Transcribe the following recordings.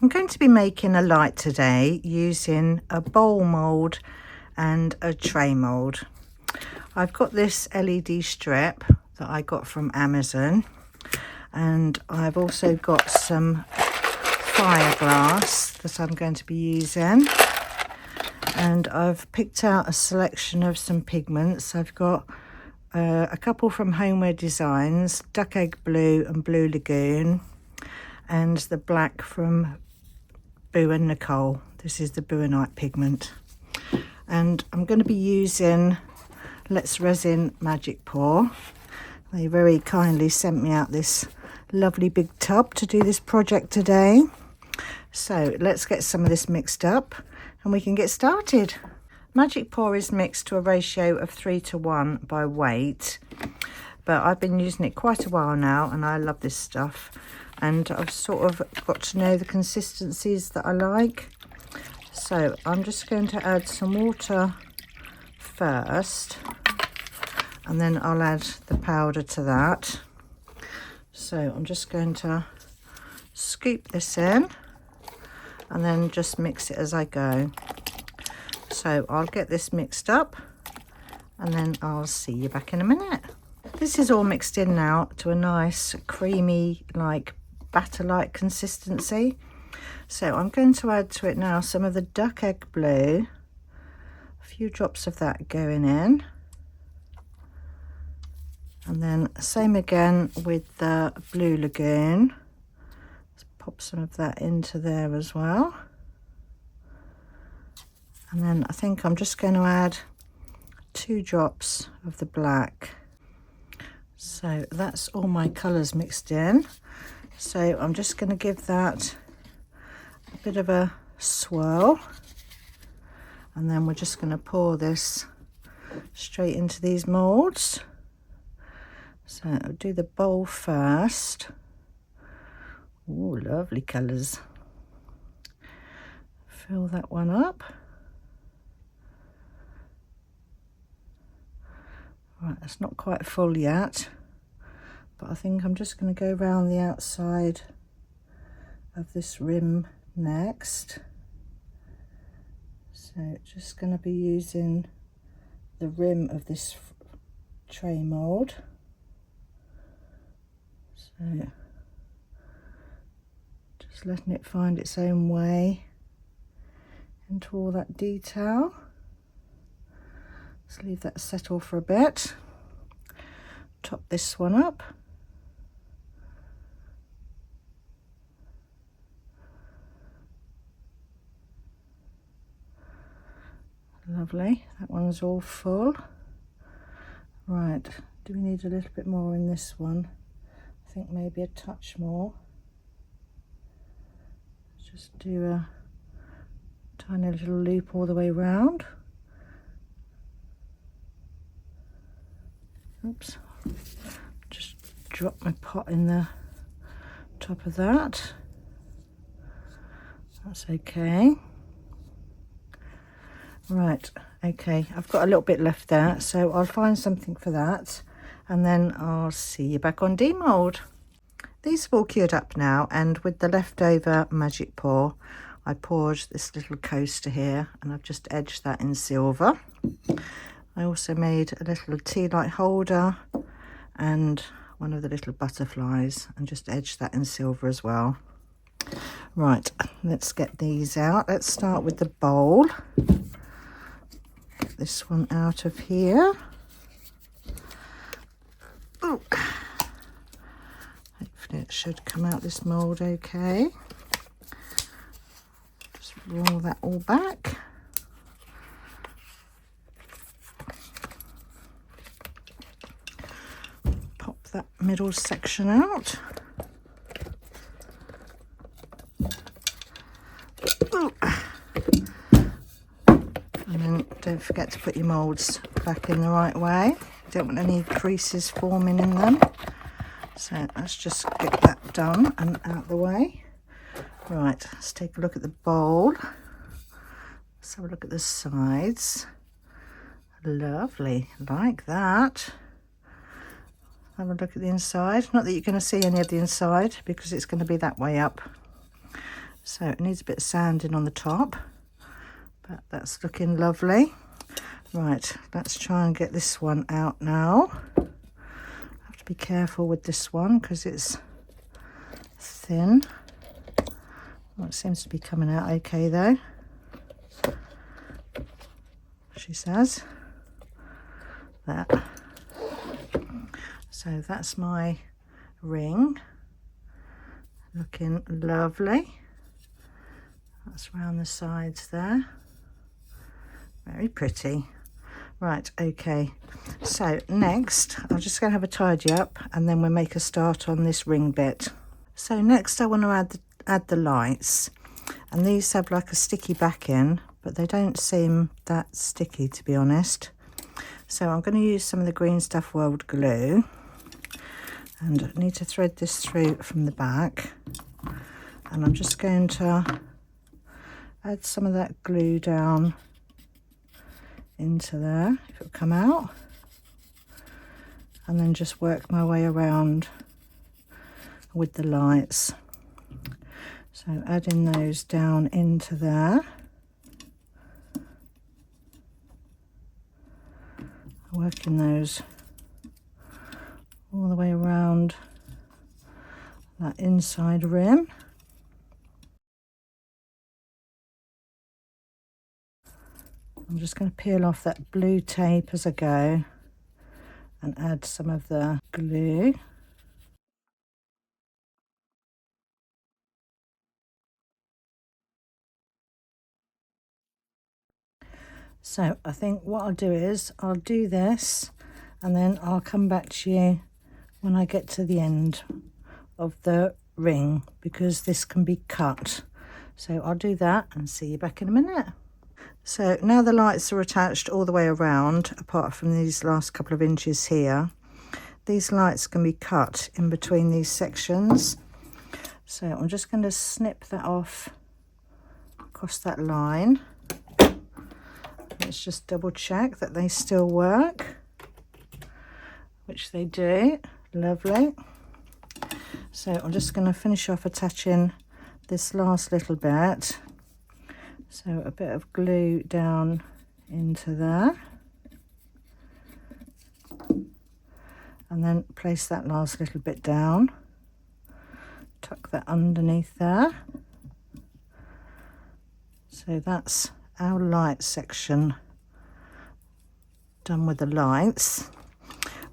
I'm going to be making a light today using a bowl mould and a tray mould. I've got this LED strip that I got from Amazon, and I've also got some Fireglass that I'm going to be using, and I've picked out a selection of some pigments. I've got a couple from Homeware Designs, Duck Egg Blue and Blue Lagoon, and the black from Boo and Nicole. This is the Buonite pigment, and I'm going to be using Let's Resin Magic Pour. They very kindly sent me out this lovely big tub to do this project today. So let's get some of this mixed up and we can get started. Magic Pour is mixed to a ratio of 3:1 by weight, but I've been using it quite a while now and I love this stuff, and I've sort of got to know the consistencies that I like. So I'm just going to add some water first, and then I'll add the powder to that. So I'm just going to scoop this in and then just mix it as I go. So I'll get this mixed up and then I'll see you back in a minute. This is all mixed in now to a nice creamy, like batter-like consistency. So I'm going to add to it now some of the Duck Egg Blue, a few drops of that going in, and then same again with the Blue Lagoon. Let's pop some of that into there as well. And then I think I'm just going to add 2 drops of the black. So that's all my colours mixed in. So I'm just going to give that a bit of a swirl, and then we're just going to pour this straight into these moulds. So I'll do the bowl first. Oh, lovely colours. Fill that one up. Right, it's not quite full yet, but I think I'm just going to go around the outside of this rim next. So just going to be using the rim of this tray mould. So just letting it find its own way into all that detail. Let's leave that settle for a bit. Top this one up. Lovely, that one's all full. Right, do we need a little bit more in this one? I think maybe a touch more. Let's just do a tiny little loop all the way round. Oops, just drop my pot in the top of that. That's okay. Right, okay, I've got a little bit left there, so I'll find something for that and then I'll see you back on demold. These have all cured up now, and with the leftover Magic Pour, I poured this little coaster here and I've just edged that in silver. I also made a little tea light holder and one of the little butterflies and just edged that in silver as well. Right, let's get these out. Let's start with the bowl. Get this one out of here. Oh. Hopefully it should come out this mould okay. Just roll that all back. That middle section out. Ooh. And then don't forget to put your moulds back in the right way. Don't want any creases forming in them. So let's just get that done and out the way. Right, let's take a look at the bowl. Let's have a look at the sides. Lovely, like that. Have a look at the inside. Not that you're going to see any of the inside because it's going to be that way up. So it needs a bit of sanding on the top, but that's looking lovely. Right, let's try and get this one out now. I have to be careful with this one because it's thin. Well, it seems to be coming out okay though, she says. There. So that's my ring, looking lovely. That's round the sides there, very pretty. Right, okay, so next I'm just going to have a tidy up and then we'll make a start on this ring bit. So next I want to add the lights, and these have like a sticky backing, but they don't seem that sticky to be honest. So I'm going to use some of the Green Stuff World glue, and I need to thread this through from the back, and I'm just going to add some of that glue down into there, if it'll come out, and then just work my way around with the lights. So adding those down into there, working those all the way around that inside rim. I'm just going to peel off that blue tape as I go and add some of the glue. So I think what I'll do is I'll do this and then I'll come back to you when I get to the end of the ring, because this can be cut. So I'll do that and see you back in a minute. So now the lights are attached all the way around, apart from these last couple of inches here. These lights can be cut in between these sections. So I'm just going to snip that off across that line. Let's just double check that they still work, which they do. Lovely. So I'm just going to finish off attaching this last little bit. So a bit of glue down into there, and then place that last little bit down, tuck that underneath there. So that's our light section done with the lights.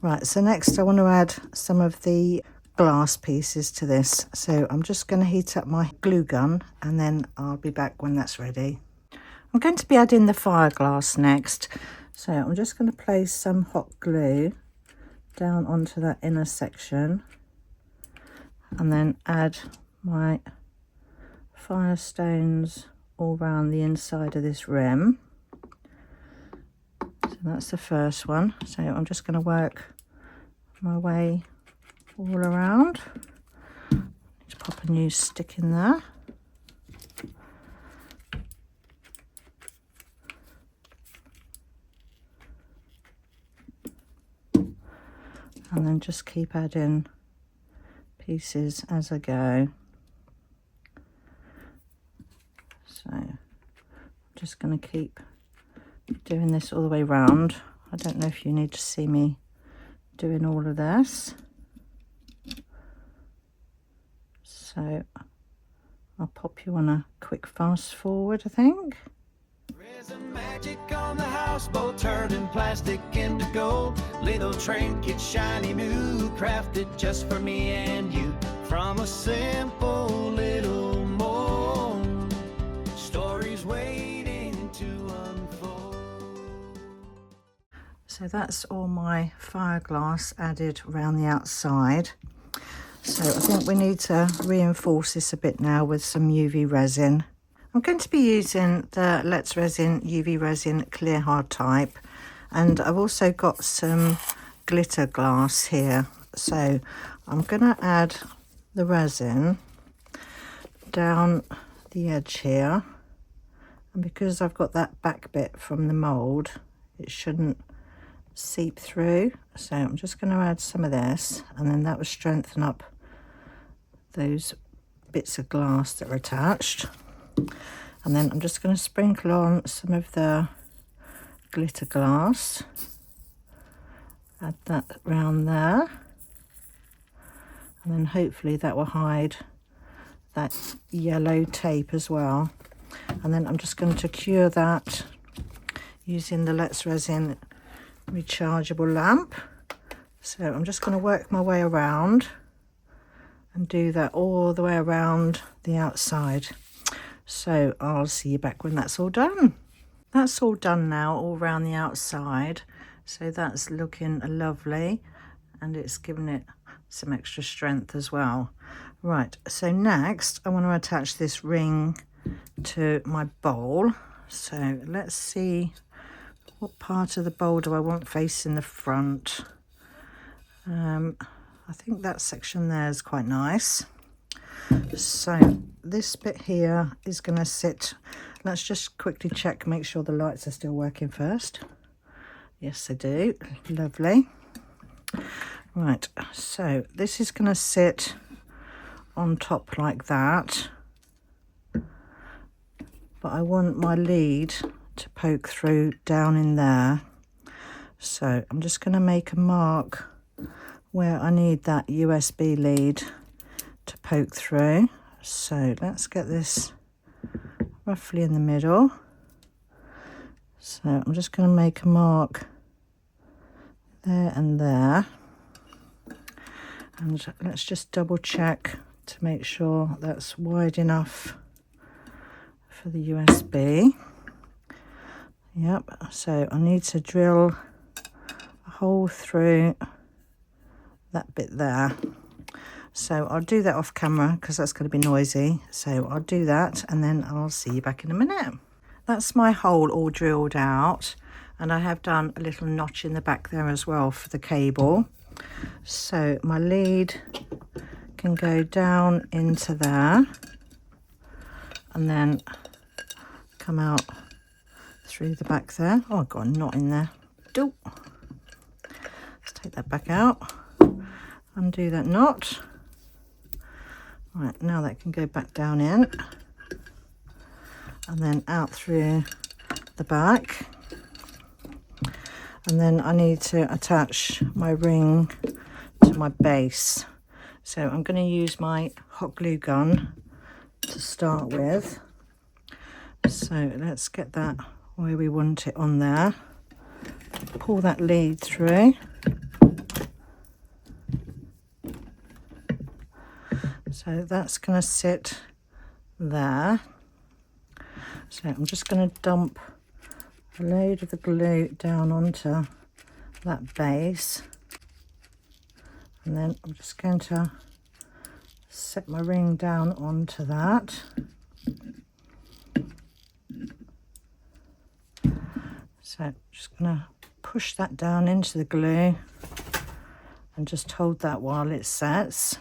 Right, so next I want to add some of the glass pieces to this. So I'm just going to heat up my glue gun and then I'll be back when that's ready. I'm going to be adding the Fireglass next. So I'm just going to place some hot glue down onto that inner section and then add my firestones all around the inside of this rim. So that's the first one. So I'm just going to work my way all around. Just pop a new stick in there. And then just keep adding pieces as I go. So I'm just going to keep doing this all the way round. I don't know if you need to see me doing all of this. So I'll pop you on a quick fast forward, I think. Resin magic on the houseboat, turning plastic into gold. Little trinkets, shiny new, crafted just for me and you. From a simple little mold, stories waiting to unfold. So that's all my Fireglass added around the outside. So I think we need to reinforce this a bit now with some UV resin. I'm going to be using the Let's Resin UV Resin Clear Hard type, and I've also got some glitter glass here. So I'm going to add the resin down the edge here, and because I've got that back bit from the mould, it shouldn't seep through. So I'm just going to add some of this, and then that will strengthen up those bits of glass that are attached. And then I'm just going to sprinkle on some of the glitter glass. Add that round there. And then hopefully that will hide that yellow tape as well. And then I'm just going to cure that using the Let's Resin rechargeable lamp. So I'm just going to work my way around and do that all the way around the outside. So I'll see you back when that's all done. That's all done now, all around the outside. So that's looking lovely, and it's given it some extra strength as well. Right, so next I want to attach this ring to my bowl. So let's see, what part of the bowl do I want facing the front? I think that section there is quite nice. So this bit here is going to sit. Let's just quickly check, make sure the lights are still working first. Yes, they do. Lovely. Right, so this is going to sit on top like that, but I want my lead to poke through down in there. So I'm just going to make a mark where I need that USB lead to poke through. So let's get this roughly in the middle. So I'm just going to make a mark there and there, and let's just double check to make sure that's wide enough for the USB. Yep, so I need to drill a hole through that bit there. So I'll do that off camera because that's going to be noisy. So I'll do that and then I'll see you back in a minute. That's my hole all drilled out, and I have done a little notch in the back there as well for the cable. So my lead can go down into there and then come out through the back there. Oh, I've got a knot in there. Let's take that back out, undo that knot. Right, now that can go back down in and then out through the back. And then I need to attach my ring to my base. So I'm going to use my hot glue gun to start with. So let's get that where we want it on there. Pull that lead through. So that's going to sit there. So I'm just going to dump a load of the glue down onto that base, and then I'm just going to set my ring down onto that. So I'm just going to push that down into the glue and just hold that while it sets.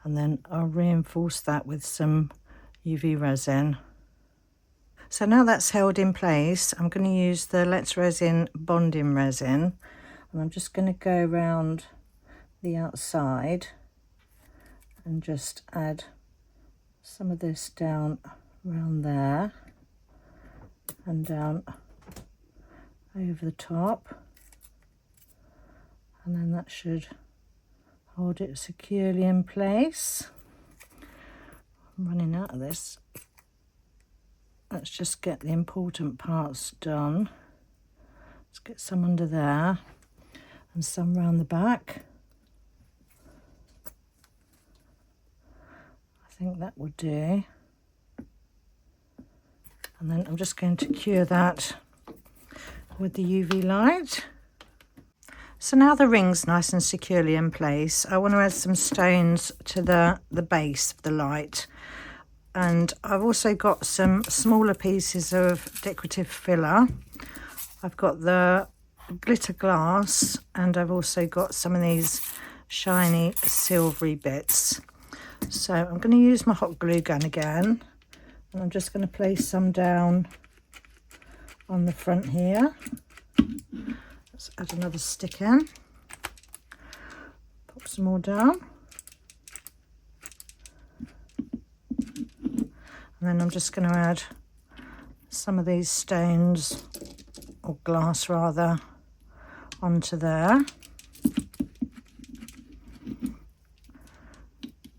And then I'll reinforce that with some UV resin. So now that's held in place, I'm going to use the Let's Resin bonding resin, and I'm just going to go around the outside and just add some of this down around there and down over the top, and then that should hold it securely in place. I'm running out of this. Let's just get the important parts done. Let's get some under there and some round the back. I think that will do. And then I'm just going to cure that with the UV light. So now the ring's nice and securely in place, I want to add some stones to the base of the light. And I've also got some smaller pieces of decorative filler. I've got the glitter glass, and I've also got some of these shiny silvery bits. So I'm going to use my hot glue gun again, and I'm just going to place some down on the front here. Let's add another stick in. Pop some more down. And then I'm just going to add some of these stones, or glass rather, onto there.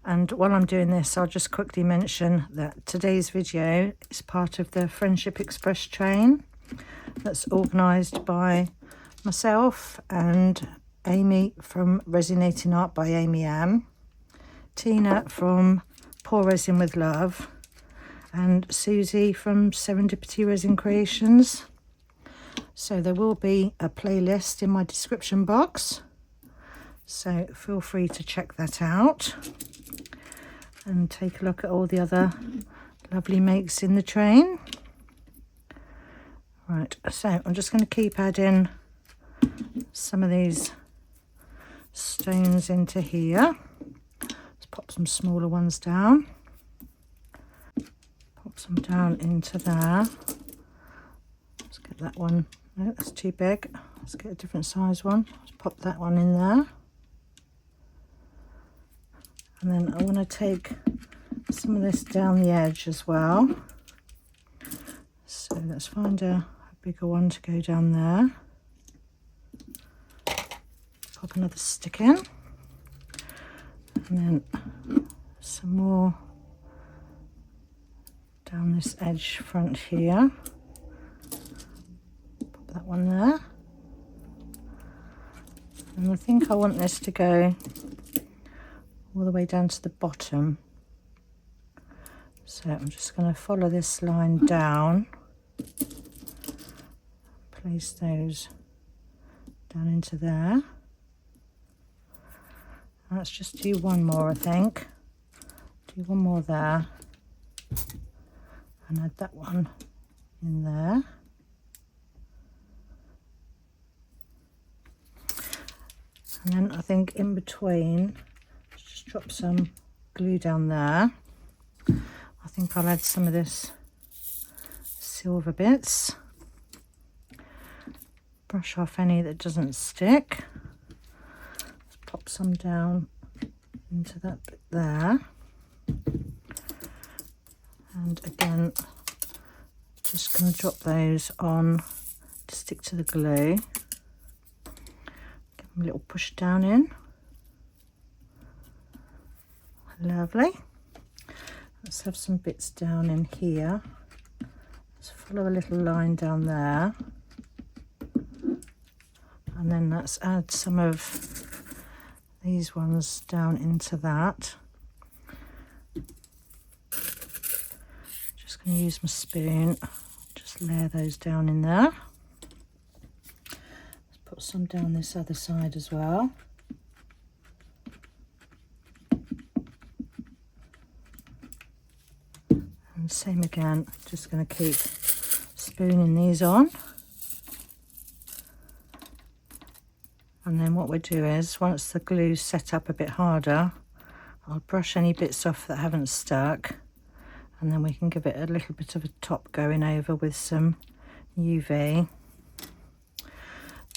And while I'm doing this, I'll just quickly mention that today's video is part of the Friendship Express train that's organised by myself and Amy from Resonating Art by Amy Ann, Tina from Pour Resin with Love, and Susie from Serendipity Resin Creations. So there will be a playlist in my description box, so feel free to check that out and take a look at all the other lovely makes in the train. Right, so I'm just going to keep adding some of these stones into here. Let's pop some smaller ones down. Pop some down into there. Let's get that one. No, that's too big. Let's get a different size one. Let's pop that one in there. And then I want to take some of this down the edge as well. So let's find a bigger one to go down there. Pop another stick in. And then some more down this edge front here. Pop that one there. And I think I want this to go all the way down to the bottom. So I'm just going to follow this line down, place those down into there. And let's just do one more, I think. Do one more there and add that one in there. And then I think in between, just drop some glue down there. I think I'll add some of this silver bits. Brush off any that doesn't stick. Let's pop some down into that bit there. And again, just going to drop those on to stick to the glue. Give them a little push down in. Lovely. Let's have some bits down in here. Let's follow a little line down there. And then let's add some of these ones down into that. Just going to use my spoon, just layer those down in there. Let's put some down this other side as well. And same again, just going to keep spooning these on. And then what we'll do is, once the glue's set up a bit harder, I'll brush any bits off that haven't stuck, and then we can give it a little bit of a top going over with some UV.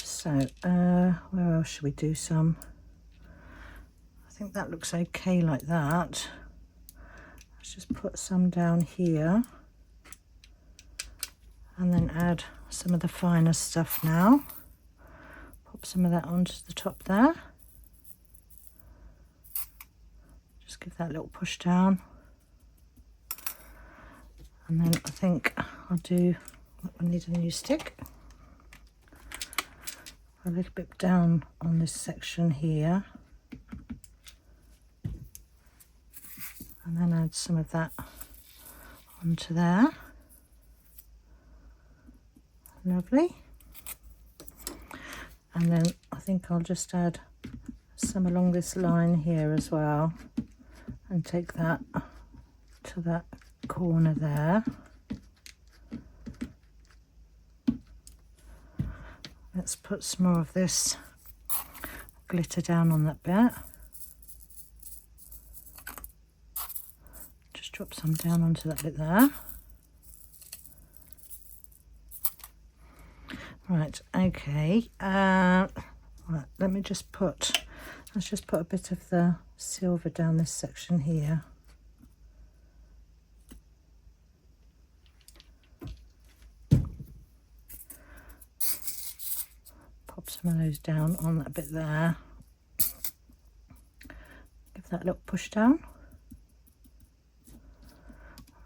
So where else should we do some? I think that looks okay like that. Let's just put some down here and then add some of the finer stuff now. Pop some of that onto the top there. Just give that a little push down. And then I think I'll do, I need a new stick. A little bit down on this section here. And then add some of that onto there. Lovely. And then I think I'll just add some along this line here as well, and take that to that corner there. Let's put some more of this glitter down on that bit. Just drop some down onto that bit there. Right, okay. Right, let's just put a bit of the silver down this section here. pop some of those down on that bit there. Give that a little push down.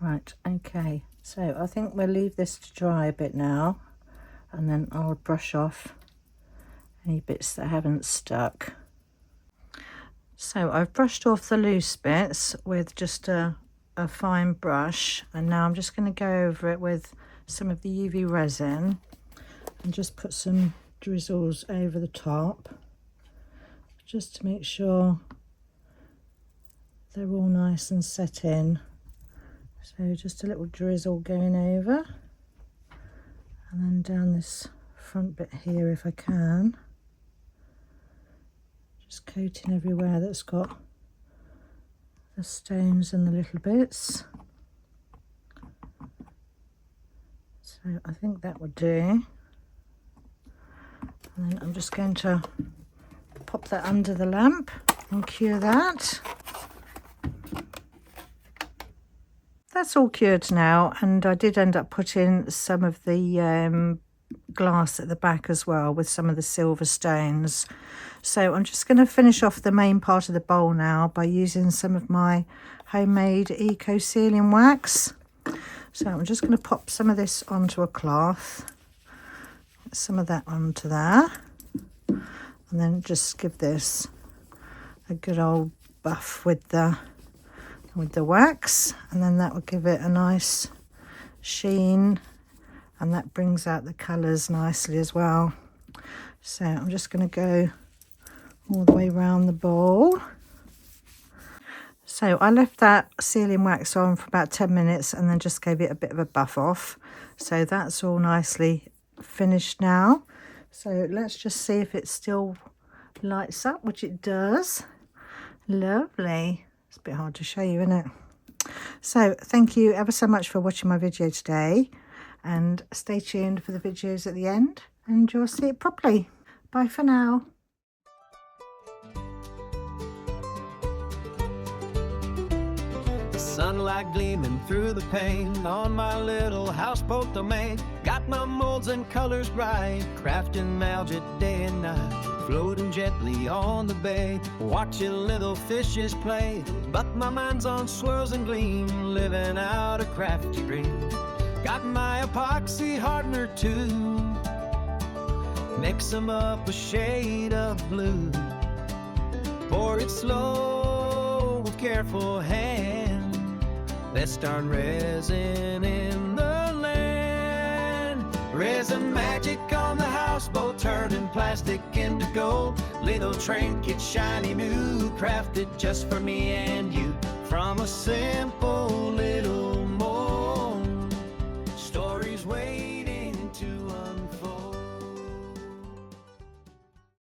Right, okay, so I think we'll leave this to dry a bit now, and then I'll brush off any bits that haven't stuck. So I've brushed off the loose bits with just a fine brush, and now I'm just going to go over it with some of the UV resin and just put some drizzles over the top just to make sure they're all nice and set in. So just a little drizzle going over, and then down this front bit here if I can. Just coating everywhere that's got the stones and the little bits. So I think that would do. And then I'm just going to pop that under the lamp and cure that. That's all cured now, and I did end up putting some of the glass at the back as well with some of the silver stones. So I'm just going to finish off the main part of the bowl now by using some of my homemade eco sealing wax. So I'm just going to pop some of this onto a cloth, get some of that onto there, and then just give this a good old buff with the wax, and then that will give it a nice sheen, and that brings out the colours nicely as well. So I'm just going to go all the way around the bowl. So I left that sealing wax on for about 10 minutes and then just gave it a bit of a buff off. So that's all nicely finished now. So let's just see if it still lights up, which it does. Lovely. It's a bit hard to show you, isn't it? So thank you ever so much for watching my video today, and stay tuned for the videos at the end and you'll see it properly. Bye for now. Sunlight gleaming through the pane on my little houseboat domain. Got my molds and colors bright, crafting algae day and night. Floating gently on the bay, watching little fishes play. But my mind's on swirls and gleam, living out a crafty dream. Got my epoxy hardener too, mix them up a shade of blue. Pour it slow with careful hand, let's start resin in the land. Resin magic on the houseboat, turning plastic into gold. Little trinket, shiny new, crafted just for me and you. From a simple little